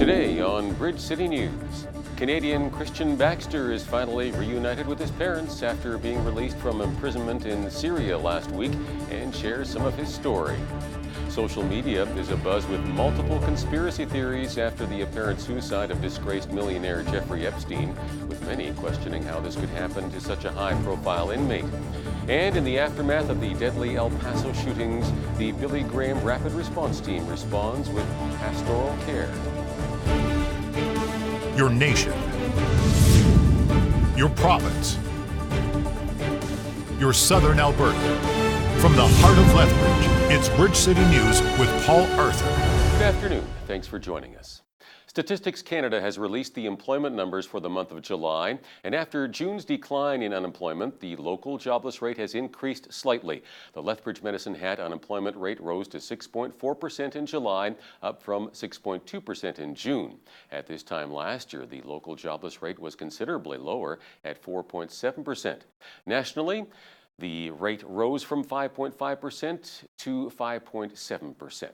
Today on Bridge City News, Canadian Christian Baxter is finally reunited with his parents after being released from imprisonment in Syria last week and shares some of his story. Social media is abuzz with multiple conspiracy theories after the apparent suicide of disgraced millionaire Jeffrey Epstein, with many questioning how this could happen to such a high-profile inmate. And in the aftermath of the deadly El Paso shootings, the Billy Graham Rapid Response Team responds with pastoral care. Your nation, your province, your southern Alberta. From the heart of Lethbridge, it's Bridge City News with Paul Arthur. Good afternoon. Thanks for joining us. Statistics Canada has released the employment numbers for the month of July, and after June's decline in unemployment, the local jobless rate has increased slightly. The Lethbridge Medicine Hat unemployment rate rose to 6.4% in July, up from 6.2% in June. At this time last year, the local jobless rate was considerably lower at 4.7%. Nationally, the rate rose from 5.5% to 5.7%.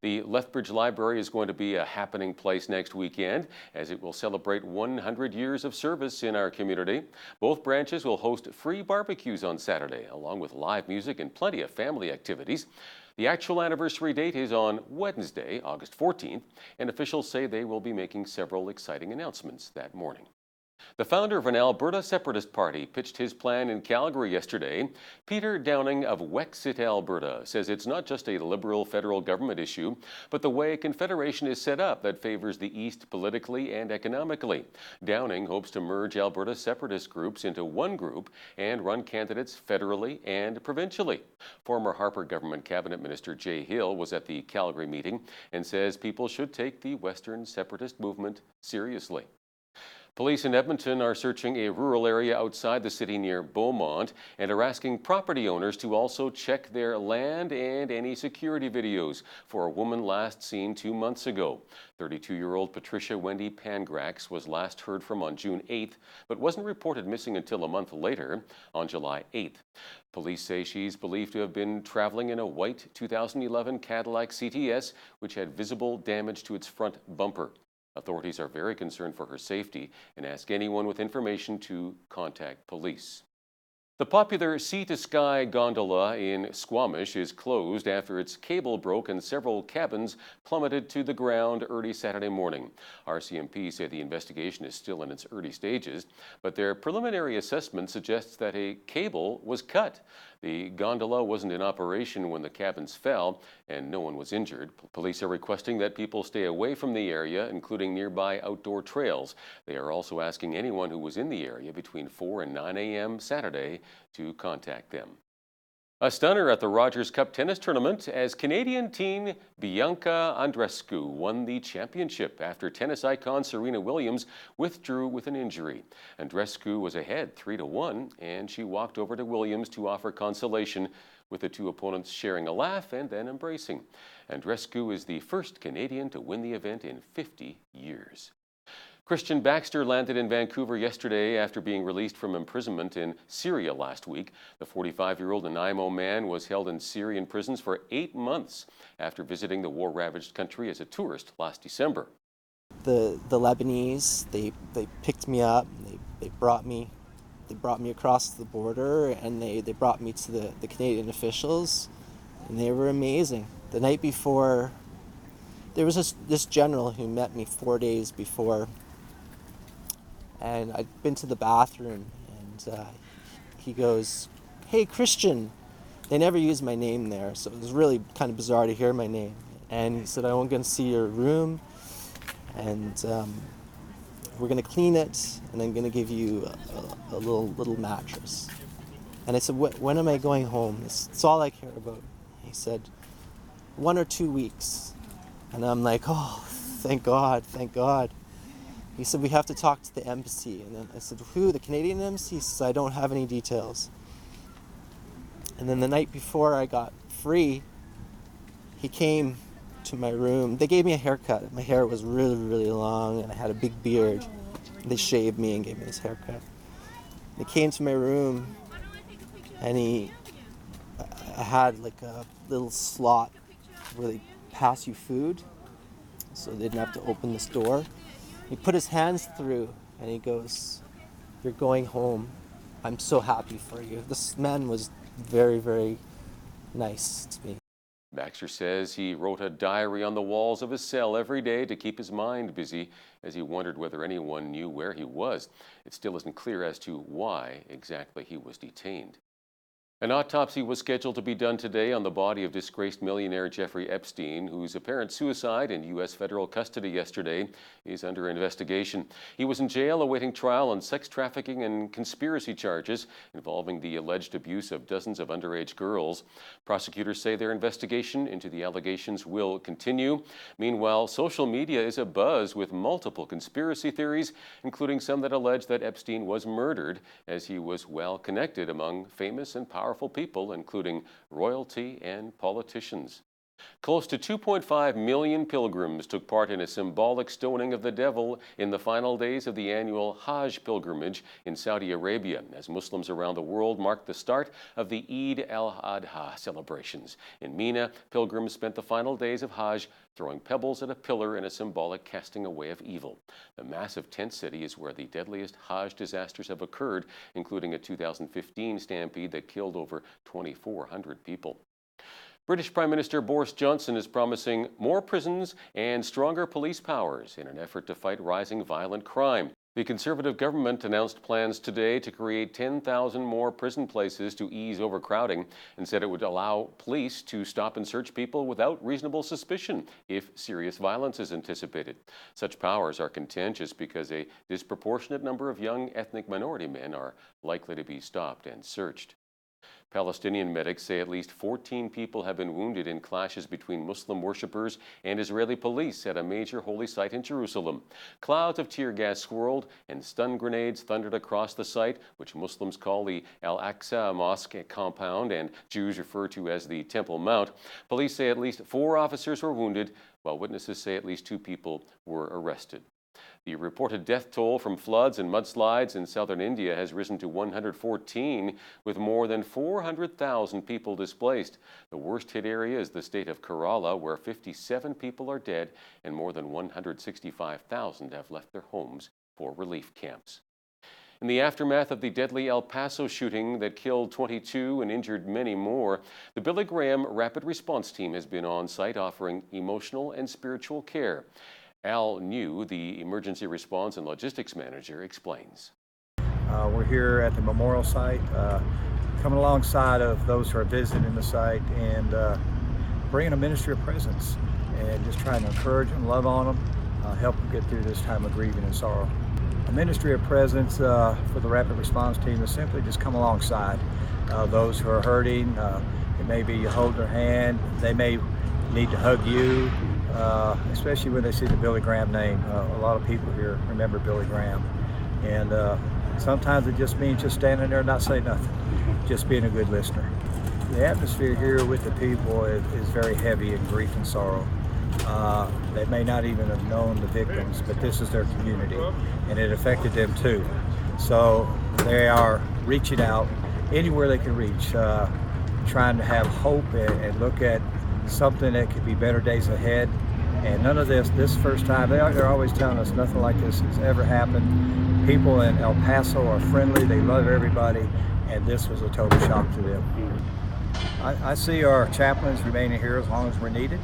The Lethbridge Library is going to be a happening place next weekend as it will celebrate 100 years of service in our community. Both branches will host free barbecues on Saturday, along with live music and plenty of family activities. The actual anniversary date is on Wednesday, August 14th, and officials say they will be making several exciting announcements that morning. The founder of an Alberta separatist party pitched his plan in Calgary yesterday. Peter Downing of Wexit, Alberta, says it's not just a Liberal federal government issue, but the way Confederation is set up that favors the East politically and economically. Downing hopes to merge Alberta separatist groups into one group and run candidates federally and provincially. Former Harper government cabinet minister Jay Hill was at the Calgary meeting and says people should take the Western separatist movement seriously. Police in Edmonton are searching a rural area outside the city near Beaumont and are asking property owners to also check their land and any security videos for a woman last seen 2 months ago. 32-year-old Patricia Wendy Pangrax was last heard from on June 8th, but wasn't reported missing until a month later, on July 8th. Police say she's believed to have been traveling in a white 2011 Cadillac CTS, which had visible damage to its front bumper. Authorities are very concerned for her safety and ask anyone with information to contact police. The popular Sea to Sky gondola in Squamish is closed after its cable broke and several cabins plummeted to the ground early Saturday morning. RCMP say the investigation is still in its early stages, but their preliminary assessment suggests that a cable was cut. The gondola wasn't in operation when the cabins fell, and no one was injured. Police are requesting that people stay away from the area, including nearby outdoor trails. They are also asking anyone who was in the area between 4 and 9 a.m. Saturday to contact them. A stunner at the Rogers Cup tennis tournament as Canadian teen Bianca Andreescu won the championship after tennis icon Serena Williams withdrew with an injury. Andreescu was ahead 3-1, and she walked over to Williams to offer consolation, with the two opponents sharing a laugh and then embracing. Andreescu is the first Canadian to win the event in 50 years. Christian Baxter landed in Vancouver yesterday after being released from imprisonment in Syria last week. The 45-year-old Nanaimo man was held in Syrian prisons for 8 months after visiting the war-ravaged country as a tourist last December. The Lebanese, they picked me up, they brought me across the border, and they brought me to the Canadian officials, and they were amazing. The night before, there was this general who met me 4 days before, and I'd been to the bathroom, and he goes, "Hey, Christian." They never used my name there, so it was really kind of bizarre to hear my name. And he said, "I'm going to see your room, and we're going to clean it, and I'm going to give you a little mattress." And I said, "When am I going home? It's all I care about." He said, 1 or 2 weeks. And I'm like, "Oh, thank God, thank God." He said, "We have to talk to the embassy." And then I said, "Who, the Canadian embassy?" He said, "I don't have any details." And then the night before I got free, he came to my room. They gave me a haircut. My hair was really, really long, and I had a big beard. They shaved me and gave me this haircut. They came to my room, and I had like a little slot where they pass you food. so they didn't have to open this door. He put his hands through and he goes, "You're going home. I'm so happy for you." This man was very, very nice to me. Baxter says he wrote a diary on the walls of his cell every day to keep his mind busy as he wondered whether anyone knew where he was. It still isn't clear as to why exactly he was detained. An autopsy was scheduled to be done today on the body of disgraced millionaire Jeffrey Epstein, whose apparent suicide in U.S. federal custody yesterday is under investigation. He was in jail awaiting trial on sex trafficking and conspiracy charges involving the alleged abuse of dozens of underage girls. Prosecutors say their investigation into the allegations will continue. Meanwhile, social media is abuzz with multiple conspiracy theories, including some that allege that Epstein was murdered as he was well connected among famous and powerful people, including royalty and politicians. Close to 2.5 million pilgrims took part in a symbolic stoning of the devil in the final days of the annual Hajj pilgrimage in Saudi Arabia, as Muslims around the world marked the start of the Eid al-Adha celebrations. In Mina, pilgrims spent the final days of Hajj throwing pebbles at a pillar in a symbolic casting away of evil. The massive tent city is where the deadliest Hajj disasters have occurred, including a 2015 stampede that killed over 2,400 people. British Prime Minister Boris Johnson is promising more prisons and stronger police powers in an effort to fight rising violent crime. The Conservative government announced plans today to create 10,000 more prison places to ease overcrowding and said it would allow police to stop and search people without reasonable suspicion if serious violence is anticipated. Such powers are contentious because a disproportionate number of young ethnic minority men are likely to be stopped and searched. Palestinian medics say at least 14 people have been wounded in clashes between Muslim worshippers and Israeli police at a major holy site in Jerusalem. Clouds of tear gas swirled and stun grenades thundered across the site, which Muslims call the Al-Aqsa Mosque compound and Jews refer to as the Temple Mount. Police say at least 4 officers were wounded, while witnesses say at least 2 people were arrested. The reported death toll from floods and mudslides in southern India has risen to 114, with more than 400,000 people displaced. The worst hit area is the state of Kerala, where 57 people are dead and more than 165,000 have left their homes for relief camps. In the aftermath of the deadly El Paso shooting that killed 22 and injured many more, the Billy Graham Rapid Response Team has been on site offering emotional and spiritual care. Al New, the Emergency Response and Logistics Manager, explains. We're here at the memorial site, coming alongside of those who are visiting the site and bringing a ministry of presence and just trying to encourage them, love on them, help them get through this time of grieving and sorrow. A ministry of presence for the Rapid Response Team is simply just come alongside those who are hurting. It may be you hold their hand, they may need to hug you, especially when they see the Billy Graham name. A lot of people here remember Billy Graham, and sometimes it just means just standing there and not saying nothing, just being a good listener. The atmosphere here with the people is very heavy in grief and sorrow. They may not even have known the victims, but this is their community, and it affected them too. So they are reaching out anywhere they can reach, trying to have hope and look at something that could be better days ahead. And none of this first time, they're always telling us nothing like this has ever happened. People in El Paso are friendly, they love everybody, and this was a total shock to them. I see our chaplains remaining here as long as we're needed.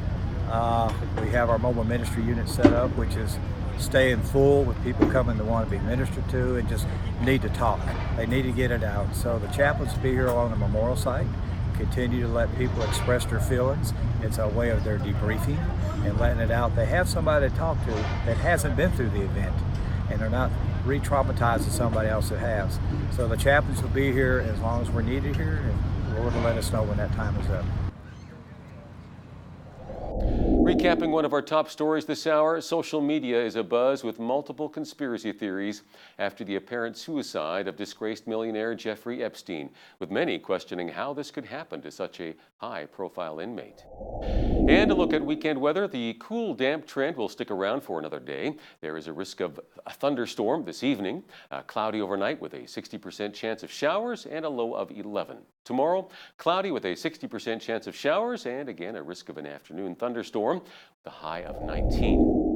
We have our mobile ministry unit set up, which is staying full with people coming to want to be ministered to and just need to talk. They need to get it out. So the chaplains will be here along the memorial site, continue to let people express their feelings. It's a way of their debriefing and letting it out. They have somebody to talk to that hasn't been through the event, and they're not re-traumatizing somebody else that has. So the chaplains will be here as long as we're needed here, and the Lord will let us know when that time is up. Recapping one of our top stories this hour, social media is abuzz with multiple conspiracy theories after the apparent suicide of disgraced millionaire Jeffrey Epstein, with many questioning how this could happen to such a high-profile inmate. And a look at weekend weather. The cool, damp trend will stick around for another day. There is a risk of a thunderstorm this evening, cloudy overnight with a 60% chance of showers and a low of 11. Tomorrow, cloudy with a 60% chance of showers and again a risk of an afternoon thunderstorm with a high of 19.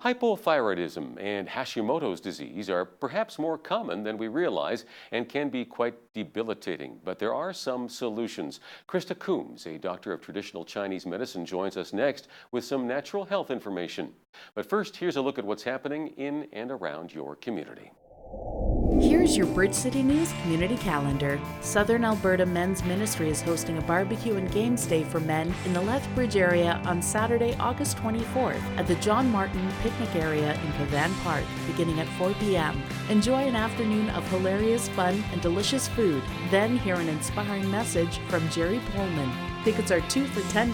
Hypothyroidism and Hashimoto's disease are perhaps more common than we realize and can be quite debilitating, but there are some solutions. Krista Coombs, a doctor of traditional Chinese medicine, joins us next with some natural health information. But first, here's a look at what's happening in and around your community. Here's your Bridge City News community calendar. Southern Alberta Men's Ministry is hosting a barbecue and games day for men in the Lethbridge area on Saturday, August 24th at the John Martin Picnic Area in Cavan Park, beginning at 4 p.m. Enjoy an afternoon of hilarious fun and delicious food. Then hear an inspiring message from Jerry Pullman. Tickets are 2 for $10.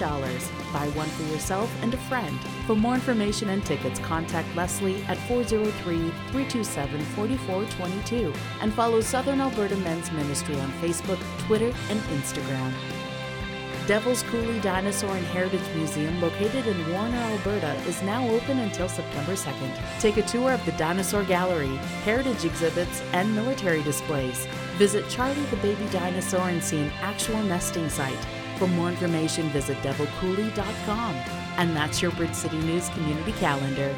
Buy one for yourself and a friend. For more information and tickets, contact Leslie at 403-327-4422 and follow Southern Alberta Men's Ministry on Facebook, Twitter, and Instagram. Devil's Coulee Dinosaur and Heritage Museum, located in Warner, Alberta, is now open until September 2nd. Take a tour of the Dinosaur Gallery, heritage exhibits, and military displays. Visit Charlie the Baby Dinosaur and see an actual nesting site. For more information, visit devilcoulee.com. And that's your Bridge City News community calendar.